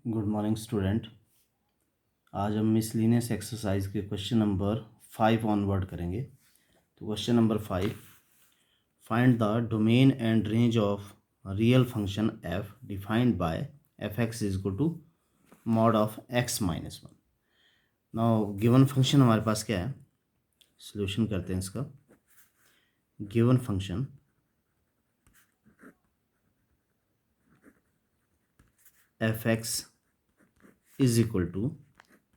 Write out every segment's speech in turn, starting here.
Good morning student. आज हम miscellaneous exercise के क्वेश्चन नंबर 5 ऑनवर्ड करेंगे। तो question number 5, find the domain and range of real function f defined by f x is equal to mod of x minus one. Now given function हमारे पास क्या है, solution करते हैं इसका। Given function f x is equal to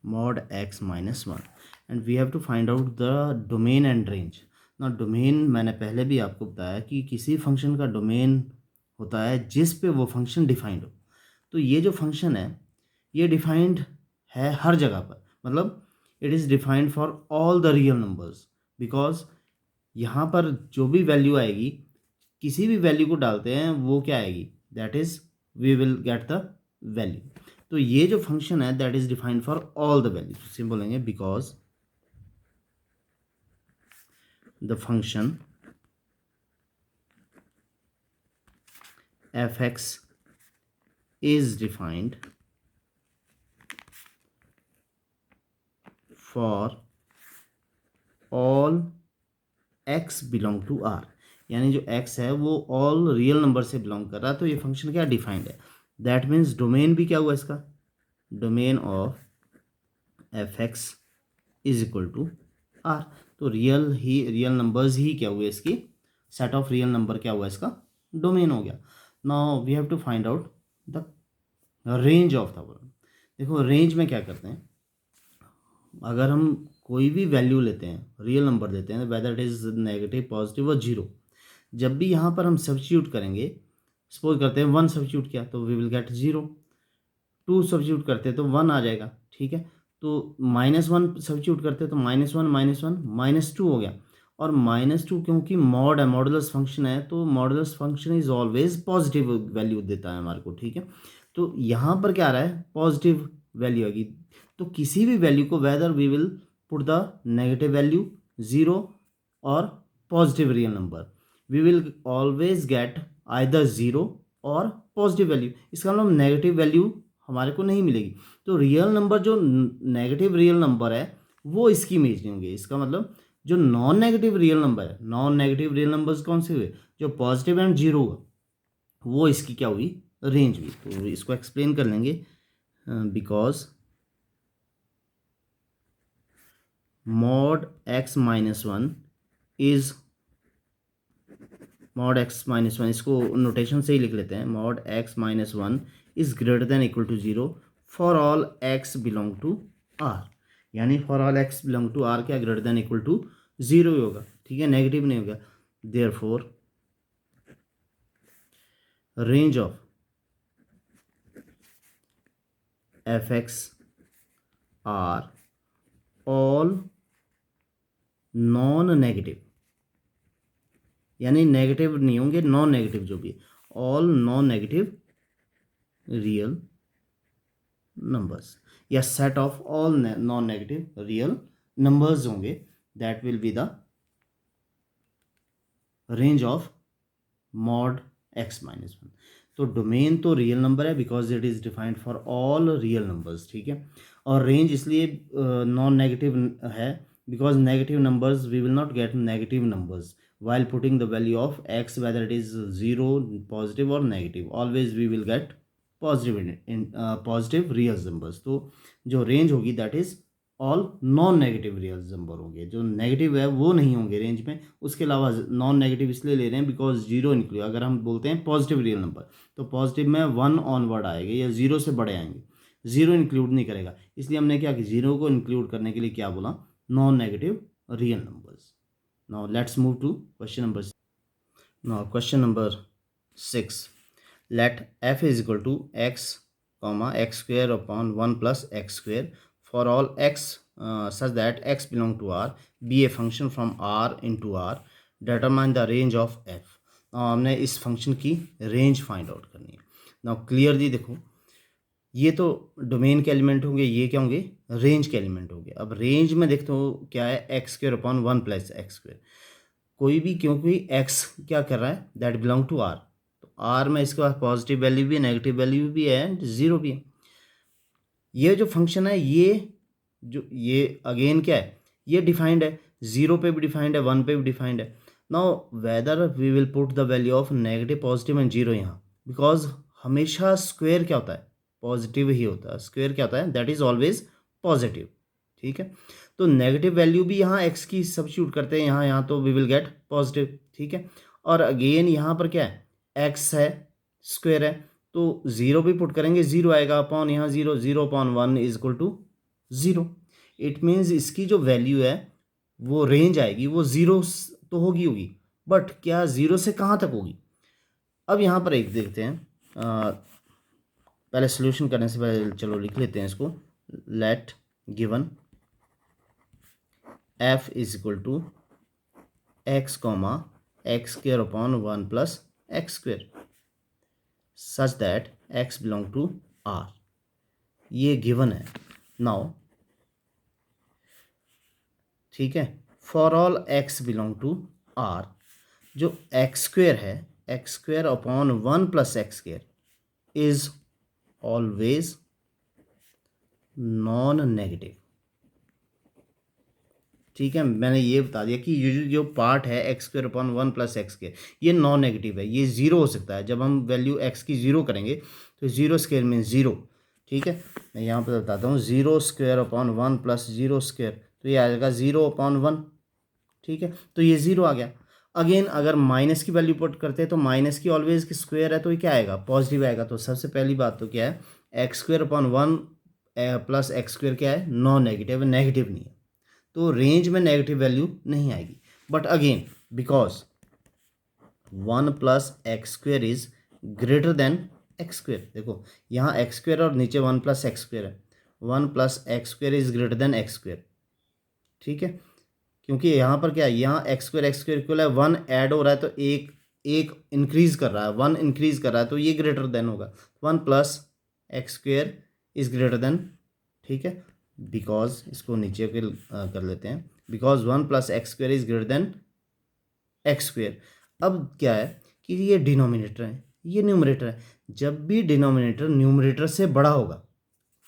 mod x minus 1 and we have to find out the domain and range. ना domain मैंने पहले भी आपको बताया कि किसी फंक्शन का डोमेन होता है जिस पे वो फंक्शन डिफाइंड हो। तो ये जो फंक्शन है ये डिफाइंड है हर जगह पर, मतलब it is defined for all the real numbers, because यहाँ पर जो भी वैल्यू आएगी, किसी भी वैल्यू को डालते हैं वो क्या आएगी, that is we will get the value. तो ये जो फंक्शन है that is defined for all the values. Simple लेंगे, because the function f x is defined for all x belong to R, यानी जो एक्स है वो ऑल रियल नंबर से बिलोंग कर रहा है। तो ये फंक्शन क्या डिफाइंड है, दैट मीन्स डोमेन भी क्या हुआ इसका, domain of f x is equal to R. तो रियल नंबर्स ही क्या हुए, इसकी सेट ऑफ रियल नंबर क्या हुआ, इसका डोमेन हो गया। Now we have to find out the range of the word. देखो रेंज में क्या करते हैं, अगर हम कोई भी वैल्यू लेते हैं, रियल नंबर लेते हैं, whether it is negative positive और जीरो, जब भी यहाँ पर हम सब्स्टिट्यूट करेंगे, सपोज करते हैं 1 सब्स्टिट्यूट किया तो वी विल गेट 0, 2 सब्स्टिट्यूट करते हैं तो 1 आ जाएगा, ठीक है। तो -1 सब्स्टिट्यूट करते हैं तो -1 -2 हो गया। और -2 क्योंकि मॉड है, मॉडुलस फंक्शन है, तो modulus function is always positive value देता है हमारे को, ठीक है। तो यहाँ पर क्या आ रहा है, पॉजिटिव वैल्यू आएगी। तो किसी भी वैल्यू को whether we will put the negative value 0 और positive real number, we will always get either 0 और पॉजिटिव वैल्यू। इसका मतलब नेगेटिव वैल्यू हमारे को नहीं मिलेगी। तो रियल नंबर जो नेगेटिव रियल नंबर है वो इसकी इमेज नहीं होंगे। इसका मतलब जो नॉन नेगेटिव रियल नंबर है, नॉन नेगेटिव रियल नंबर्स कौन से हुए, जो पॉजिटिव एंड जीरो हुआ, वो इसकी क्या हुई, रेंज हुई। तो इसको एक्सप्लेन कर लेंगे, because mod x minus one is mod x minus one, इसको नोटेशन से ही लिख लेते हैं, mod x minus one is greater than equal to 0 for all x belong to r, यानी for all x belong to r क्या greater than equal to 0 ही होगा, ठीक है, नेगेटिव नहीं होगा। Therefore range of f x are all non negative, यानी negative नहीं होंगे, नॉन नेगेटिव जो भी, all non negative real numbers या set of all non negative real numbers होंगे, that will be the range of mod x minus one. तो domain तो real number है because it is defined for all real numbers, ठीक है। और range इसलिए non negative है because negative numbers we will not get negative numbers while putting the value of x, whether it is 0, positive or negative, always we will get positive real numbers। तो जो range होगी that is all non negative real number होंगे, जो negative है वो नहीं होंगे range में। उसके अलावा नॉन नेगेटिव इसलिए ले रहे हैं बिकॉज जीरो इंक्लूड, अगर हम बोलते हैं पॉजिटिव रियल नंबर तो पॉजिटिव में 1 ऑनवर्ड आएंगे या 0 से बड़े आएंगे, 0 इंक्लूड नहीं करेगा। इसलिए हमने क्या कि 0 को इंक्लूड करने के लिए क्या बोला, non negative real numbers. Now let's move to question number 6. Now question number 6. Let f is equal to x comma x square upon 1 plus x square for all x such that x belong to R be a function from R into R. Determine the range of f. Now हमने इस function की range find out करनी है। Now clearly देखो, ये तो domain के element होंगे, ये क्या होंगे, रेंज के एलिमेंट होंगे। अब रेंज में देखते हो क्या है, x square upon 1 plus x square, कोई भी क्योंकि एक्स क्या कर रहा है, दैट बिलोंग टू आर, तो आर में इसके पास पॉजिटिव वैल्यू भी है, नेगेटिव वैल्यू भी है एंड जीरो भी है। ये जो फंक्शन है ये अगेन क्या है, ये डिफाइंड है, 0 पे भी डिफाइंड है, 1 पे भी डिफाइंड है। Now whether we will put the value of negative, positive and zero यहाँ, बिकॉज हमेशा स्क्वायर क्या होता है, पॉजिटिव ही होता है। स्क्वायर क्या होता है, दैट इज ऑलवेज पॉजिटिव। ठीक है, तो नेगेटिव वैल्यू भी यहाँ एक्स की सब्स्टिट्यूट करते हैं यहाँ तो वी विल गेट पॉजिटिव। ठीक है, और अगेन यहाँ पर क्या है, एक्स है, स्क्वायर है, तो जीरो भी पुट करेंगे, जीरो आएगा अपॉन यहाँ zero, zero upon one is equal to zero. It means इसकी जो वैल्यू है वो रेंज आएगी, वो जीरो तो होगी, बट क्या जीरो से कहाँ तक होगी। अब यहाँ पर एक देखते हैं, पहले सोल्यूशन करने से पहले चलो लिख लेते हैं इसको। Let given f is equal to x comma x square upon one plus x square such that x belong to r, ये गिवन है। नाउ ठीक है, for all x belong to r, जो एक्स स्क्वेयर है, x square upon one plus x square is always non negative. ठीक है, मैंने ये बता दिया कि ये जो पार्ट है x square upon one plus x square, ये नॉन नेगेटिव है, ये जीरो हो सकता है। जब हम वैल्यू एक्स की जीरो करेंगे तो जीरो स्क्वेयर मीन्स जीरो। ठीक है, मैं यहाँ पर बताता हूँ, zero square upon one plus zero square, तो ये आ जाएगा जीरो अपॉन वन। ठीक है, तो ये जीरो आ गया। अगेन अगर माइनस की वैल्यू पुट करते हैं तो माइनस की ऑलवेज की स्क्वायर है तो ये क्या आएगा, पॉजिटिव आएगा। तो सबसे पहली बात तो क्या है, x square upon one plus x square क्या है, नॉन नेगेटिव, नेगेटिव नहीं है, तो रेंज में नेगेटिव वैल्यू नहीं आएगी। But again because one plus x square is greater then x square, देखो यहाँ एक्स स्क्वेयर और नीचे वन प्लस एक्स स्क्वेयर है, one plus x square is greater then x square. ठीक है, क्योंकि यहाँ पर क्या है, यहाँ एक्स स्क्वेयर इक्वल है, वन ऐड हो रहा है तो एक एक इंक्रीज कर रहा है, वन इंक्रीज कर रहा है तो ये ग्रेटर देन होगा, one plus x square is greater then. ठीक है, बिकॉज इसको नीचे के कर लेते हैं, because one plus x square is greater then x square. अब क्या है कि ये डिनोमिनेटर है, ये न्यूमरेटर है, जब भी डिनोमिनेटर न्यूमरेटर से बड़ा होगा,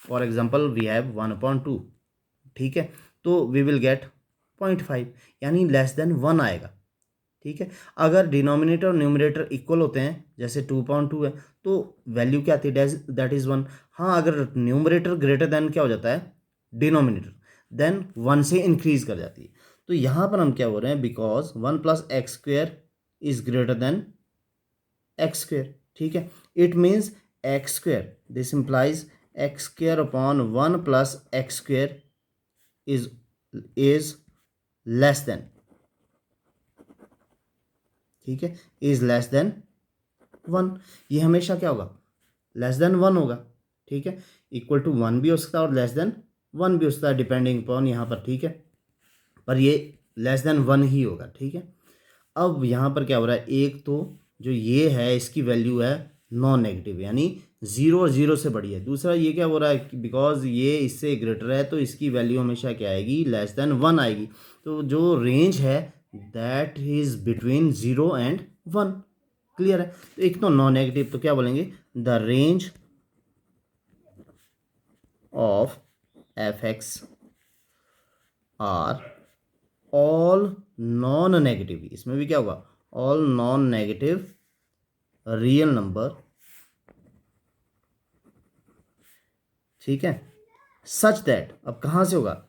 for example we have one upon two, ठीक है, तो वी विल गेट 0.5, यानी लेस देन वन आएगा। ठीक है, अगर डिनोमिनेटर और न्यूमरेटर इक्वल होते हैं, जैसे 2/2 है, तो वैल्यू क्या आती है, दैट इज़ वन। हाँ, अगर न्यूमरेटर ग्रेटर देन क्या हो जाता है, डिनोमिनेटर, देन वन से इंक्रीज कर जाती है। तो यहाँ पर हम क्या बोल रहे हैं, because one plus x square is greater then x square. ठीक है, it means x square, this implies x square upon one plus x square is less than, ठीक है, इज लेस देन वन। ये हमेशा क्या होगा, लेस देन वन होगा। ठीक है, इक्वल टू वन भी हो सकता है और लेस देन वन भी हो सकता है, डिपेंडिंग अपॉन यहाँ पर। ठीक है, पर ये लेस देन वन ही होगा। ठीक है, अब यहाँ पर क्या हो रहा है, एक तो जो ये है इसकी वैल्यू है नॉन नेगेटिव, यानी जीरो और जीरो से बड़ी है। दूसरा ये क्या हो रहा है, बिकॉज ये इससे ग्रेटर है तो इसकी वैल्यू हमेशा क्या आएगी, लेस देन वन आएगी। तो जो रेंज है that is between zero and one. Clear है, तो एक तो नॉन नेगेटिव, तो क्या बोलेंगे, the range of f x are all non negative, इसमें भी क्या होगा, all non negative real number. ठीक है, सच दैट, अब कहाँ से होगा,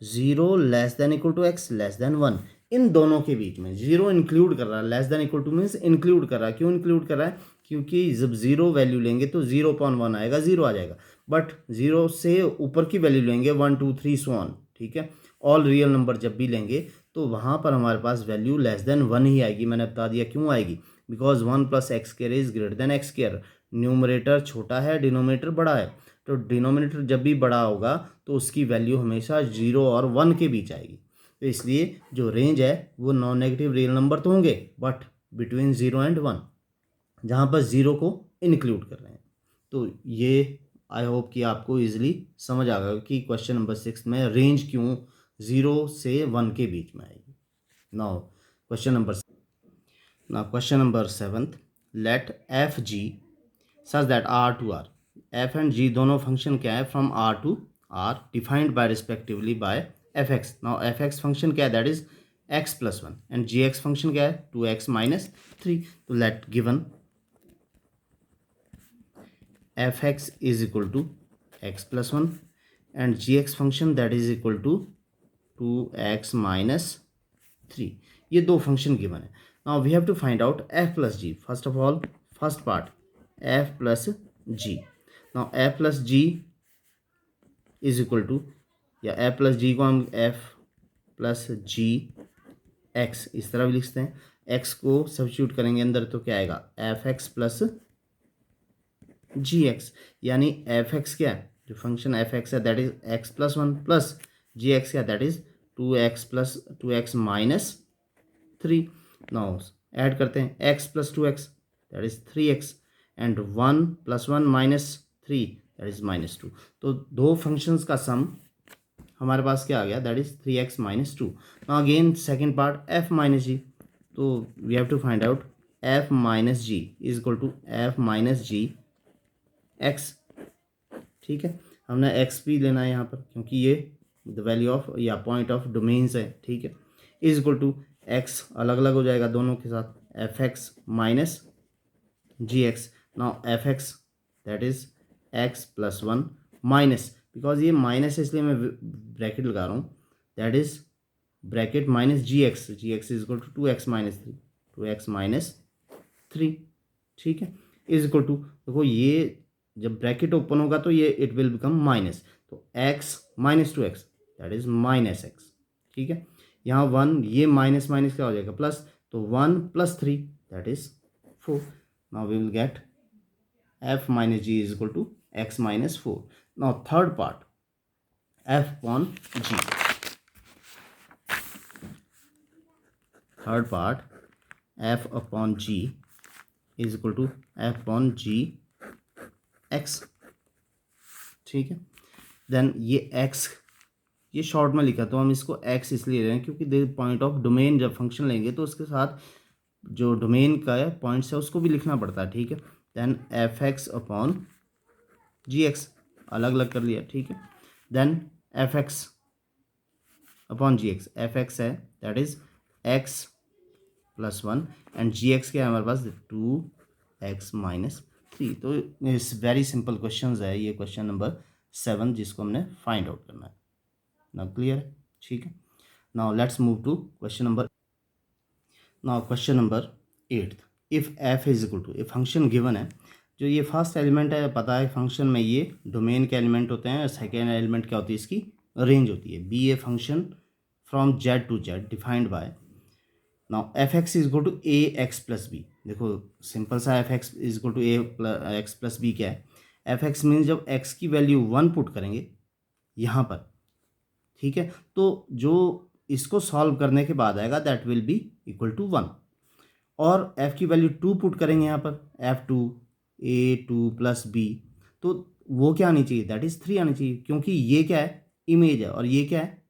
zero less than equal to x less than one, इन दोनों के बीच में जीरो इंक्लूड कर रहा है, less than equal to means include कर रहा है। क्यों इंक्लूड कर रहा है, क्योंकि जब जीरो वैल्यू लेंगे तो जीरो अपॉन वन आएगा, जीरो आ जाएगा, बट जीरो से ऊपर की वैल्यू लेंगे, one two three so on. ठीक है, ऑल रियल नंबर जब भी लेंगे तो वहाँ पर हमारे पास वैल्यू लेस देन वन ही आएगी। मैंने बता दिया क्यों आएगी, because one plus x square is greater then x square, numerator छोटा है, डिनोमिनेटर बड़ा है, तो डिनोमिनेटर जब भी बड़ा होगा तो उसकी वैल्यू हमेशा जीरो और वन के बीच आएगी। तो इसलिए जो रेंज है वो नॉन नेगेटिव रियल नंबर तो होंगे, but between zero and one, जहाँ पर ज़ीरो को इंक्लूड कर रहे हैं। तो ये आई होप कि आपको इजीली समझ आ गया कि क्वेश्चन नंबर 6 में रेंज क्यों ज़ीरो से वन के बीच में आएगी। Now question number 7, let f g such that R to R, f and g दोनों फंक्शन क्या है, from R to R, defined by respectively by f x. Now f x function क्या है, that is x plus one, and g x function क्या है, 2x minus 3. तो let given f x is equal to x plus one and g x function that is equal to 2x minus 3. ये दो function given है. Now we have to find out f plus g. First of all first part f plus g. Now f plus g is equal to, या f plus g को हम F plus g x इस तरह भी लिखते हैं. X को substitute करेंगे अंदर तो क्या आएगा, f x plus g x. यानी एफ एक्स क्या है, जो फंक्शन एफ एक्स है that is x plus one, plus g x क्या that is 2x minus 3. Now add करते हैं x plus 2x that is 3x and 1 plus 1 minus 3 that is minus 2. तो दो functions का सम हमारे पास क्या आ गया, that is 3x minus 2. Now again second part f minus g. तो we have to find out f minus g is equal to f minus g x. ठीक है, हमने x भी लेना है यहाँ पर क्योंकि ये द वैल्यू ऑफ या पॉइंट ऑफ डोमेन्स है. ठीक है, इज इक्वल टू x अलग अलग हो जाएगा दोनों के साथ, f x minus g x. Now f x that is x plus one minus, because ये माइनस है इसलिए मैं ब्रैकेट लगा रहा हूँ, that is bracket minus g x is equal to 2x minus 3, 2x minus 3. ठीक है, इज इक्वल टू, देखो ये जब ब्रैकेट ओपन होगा तो ये इट विल बिकम माइनस, तो x minus 2x that is minus x. ठीक है, यहाँ वन, ये माइनस माइनस क्या हो जाएगा प्लस, तो 1 plus 3 that is 4. Now we will get f minus g is equal to x minus 4. Now third part f upon g. Third part f upon g is equal to f upon g x. ठीक है, then ये x ये short में लिखा तो हम इसको x इसलिए ले रहे हैं क्योंकि दे पॉइंट ऑफ डोमेन जब फंक्शन लेंगे तो उसके साथ जो डोमेन का है पॉइंट्स है उसको भी लिखना पड़ता है. ठीक है, then f x upon g x अलग अलग कर लिया. ठीक है, then f x upon g x, f x है that is x plus one and g x क्या है हमारे पास 2x माइनस 3. तो इस वेरी सिंपल क्वेश्चन है ये, क्वेश्चन नंबर 7 जिसको हमने फाइंड आउट करना है. नाउ क्लियर है. ठीक है, now let's move to question number. Now question number 8. If f is equal to, a function given है, जो ये फर्स्ट एलिमेंट है पता है फंक्शन में ये डोमेन के एलिमेंट होते हैं, और सेकेंड एलिमेंट क्या होती है इसकी रेंज होती है. Be a function from Z to Z defined by. Now f x is equal to a x plus b. देखो सिंपल सा f x is equal to a x plus b क्या है, एफ एक्स मीन्स जब x की value 1 put करेंगे यहाँ पर, ठीक है, तो जो इसको सॉल्व करने के बाद आएगा that will be equal to 1. और f की वैल्यू 2 पुट करेंगे यहाँ पर, f2 a2 प्लस बी, तो वो क्या आनी चाहिए, दैट इज 3 आनी चाहिए क्योंकि ये क्या है इमेज है और ये क्या है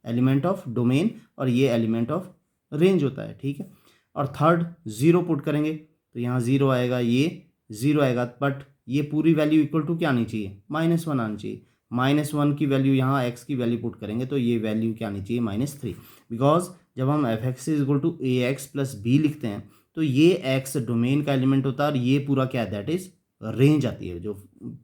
एलिमेंट ऑफ डोमेन और ये एलिमेंट ऑफ रेंज होता है. ठीक है, और थर्ड 0 पुट करेंगे तो यहाँ 0 आएगा, ये 0 आएगा, बट ये पूरी वैल्यू इक्वल टू क्या आनी चाहिए, -1 आनी चाहिए. -1 की वैल्यू यहाँ x की वैल्यू पुट करेंगे तो ये वैल्यू क्या आनी चाहिए -3, बिकॉज जब हम f x is equal to a x plus b लिखते हैं तो ये x डोमेन का एलिमेंट होता है और ये पूरा क्या है दैट इज रेंज आती है, जो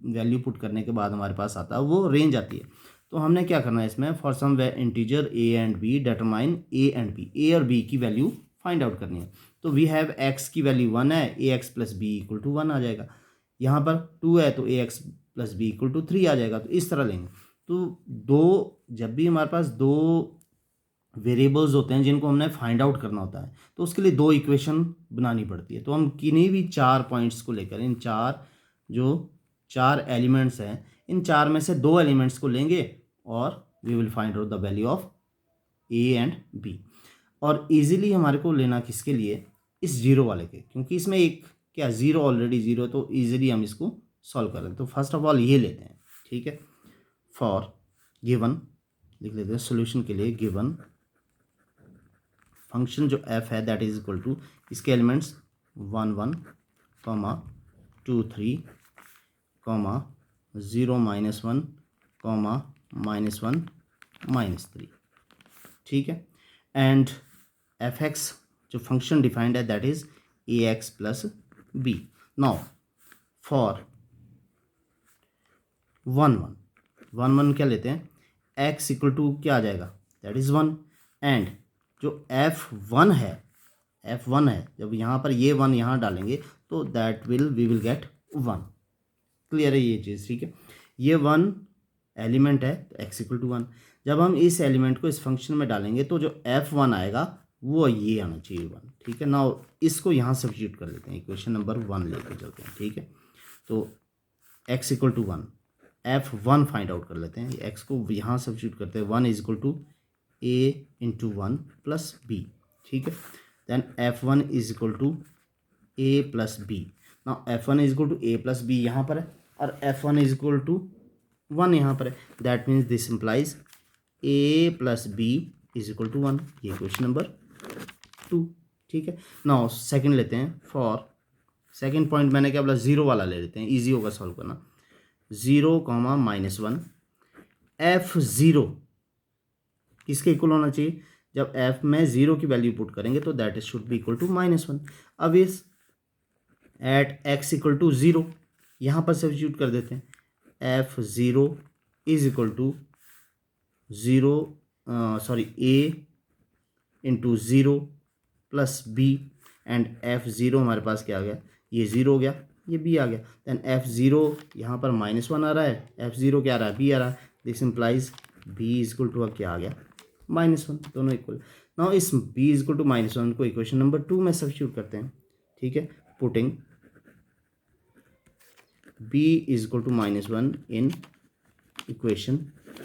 वैल्यू पुट करने के बाद हमारे पास आता है वो रेंज आती है. तो हमने क्या करना है इसमें, for some integer a and b determine a and b, a और बी की वैल्यू फाइंड आउट करनी है. तो वी हैव एक्स की वैल्यू 1 है, a x plus b equal to 1 आ जाएगा. यहाँ पर 2 है तो a x plus b equal to 3 आ जाएगा. तो इस तरह लेंगे. तो दो, जब भी हमारे पास दो वेरिएबल्स होते हैं जिनको हमने फाइंड आउट करना होता है तो उसके लिए दो इक्वेशन बनानी पड़ती है. तो हम किन्हीं भी 4 पॉइंट्स को लेकर, इन 4 जो 4 एलिमेंट्स हैं, इन 4 में से 2 एलिमेंट्स को लेंगे और we will find out the value of a and b. और इजीली हमारे को लेना किसके लिए, इस जीरो वाले के, क्योंकि इसमें एक क्या जीरो ऑलरेडी जीरो, तो इजीली हम इसको सॉल्व कर लें. तो फर्स्ट ऑफ ऑल ये लेते हैं. ठीक है, फॉर गिवन लिख लेते हैं सोल्यूशन के लिए, गिवन फंक्शन जो f है दैट इज इक्वल टू, इसके एलिमेंट्स 1 1 2 3 कॉमा 0 -1 कॉमा -1 -3, ठीक है। एंड एफ एक्स जो फंक्शन डिफाइंड है that is a x plus b. Now for 1 क्या लेते हैं, एक्स इक्वल टू क्या आ जाएगा, दैट इज़ 1। एंड जो F1 है जब यहाँ पर ये 1 यहाँ डालेंगे तो that we will get 1। Clear है ये चीज़, ठीक है। ये 1 एलिमेंट है तो एक्स इक्वल टू 1। जब हम इस एलिमेंट को इस फंक्शन में डालेंगे तो जो F1 आएगा वो ये आना चाहिए 1, ठीक है ना। इसको यहाँ सब्स्टिट्यूट कर लेते हैं, इक्वेशन नंबर 1 लेके चलते हैं, ठीक है। तो x equal to 1, F1 find out कर लेते हैं, x को यहाँ सब्स्टिट्यूट करते हैं, 1 is equal to a into 1 plus b, ठीक है। Then F1 is equal to a plus b. ना F1 is equal to a plus b यहाँ पर है और F1 इज इक्वल टू 1 यहाँ पर है, that means this implies a plus b is equal to 1। ये क्वेश्चन नंबर 2, ठीक है। नाउ सेकंड लेते हैं। फॉर सेकंड पॉइंट मैंने क्या बोला, 0 वाला ले लेते हैं, इजी होगा सॉल्व करना। 0 कॉमा -1 F0 किसके इक्वल होना चाहिए, जब F में 0 की वैल्यू पुट करेंगे तो that is should be equal to -1। अब इस एट x इक्वल टू 0 यहाँ पर सब्स्टिट्यूट कर देते हैं, F0 is equal to 0 a into 0 plus b and F0 हमारे पास क्या आ गया, ये 0 हो गया, ये b आ गया। देन F0 यहाँ पर -1 आ रहा है, F0 क्या आ रहा है, b आ रहा है, this implies b is equal to क्या आ गया, -1, दोनों इक्वल। नाउ इस b इज इक्वल टू -1 को इक्वेशन नंबर 2 में सब्स्टिट्यूट करते हैं, ठीक है। Putting b is equal to -1 in equation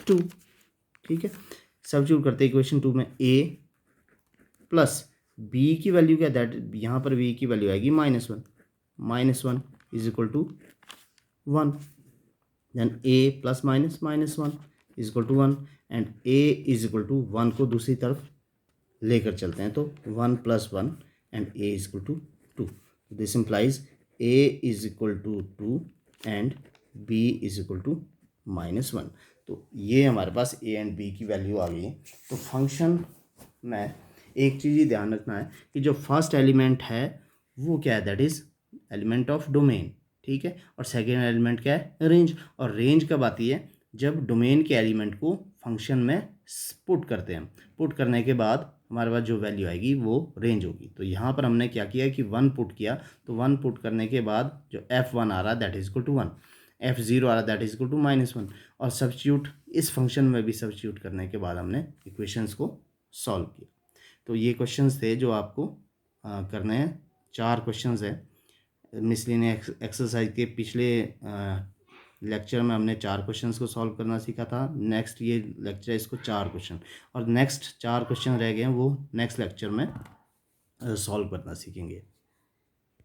2, ठीक है। सब्स्टिट्यूट करते हैं इक्वेशन 2 में, a प्लस b की वैल्यू क्या, दैट यहाँ पर b की वैल्यू आएगी -1 is equal to 1। Then a plus -1 is equal to 1 and a is equal to 1 को दूसरी तरफ लेकर चलते हैं तो 1 + 1 and a is equal to 2। This implies a is equal to 2 and b is equal to -1। तो ये हमारे पास a एंड b की वैल्यू आ गई है। तो फंक्शन में एक चीज़ ही ध्यान रखना है कि जो फर्स्ट एलिमेंट है वो क्या है, that is element of domain, ठीक है। और सेकेंड एलिमेंट क्या है, रेंज। और रेंज कब आती है, जब डोमेन के एलिमेंट को फंक्शन में पुट करते हैं, पुट करने के बाद हमारे पास जो वैल्यू आएगी वो रेंज होगी। तो यहाँ पर हमने क्या किया कि 1 पुट किया, तो 1 पुट करने के बाद जो F1 आ रहा है that is equal to 1, F0 आ रहा है दैट इज इक्वल टू -1, और सब्स्टिट्यूट इस फंक्शन में भी सब्स्टिट्यूट करने के बाद हमने इक्वेशंस को सॉल्व किया। तो ये क्वेश्चंस थे जो आपको करने हैं। 4 क्वेश्चंस हैं मिसलिनियस एक्सरसाइज के। पिछले लेक्चर में हमने 4 क्वेश्चंस को सॉल्व करना सीखा था। नेक्स्ट ये लेक्चर है इसको 4 क्वेश्चन, और नेक्स्ट 4 क्वेश्चन रह गए हैं वो नेक्स्ट लेक्चर में सॉल्व करना सीखेंगे।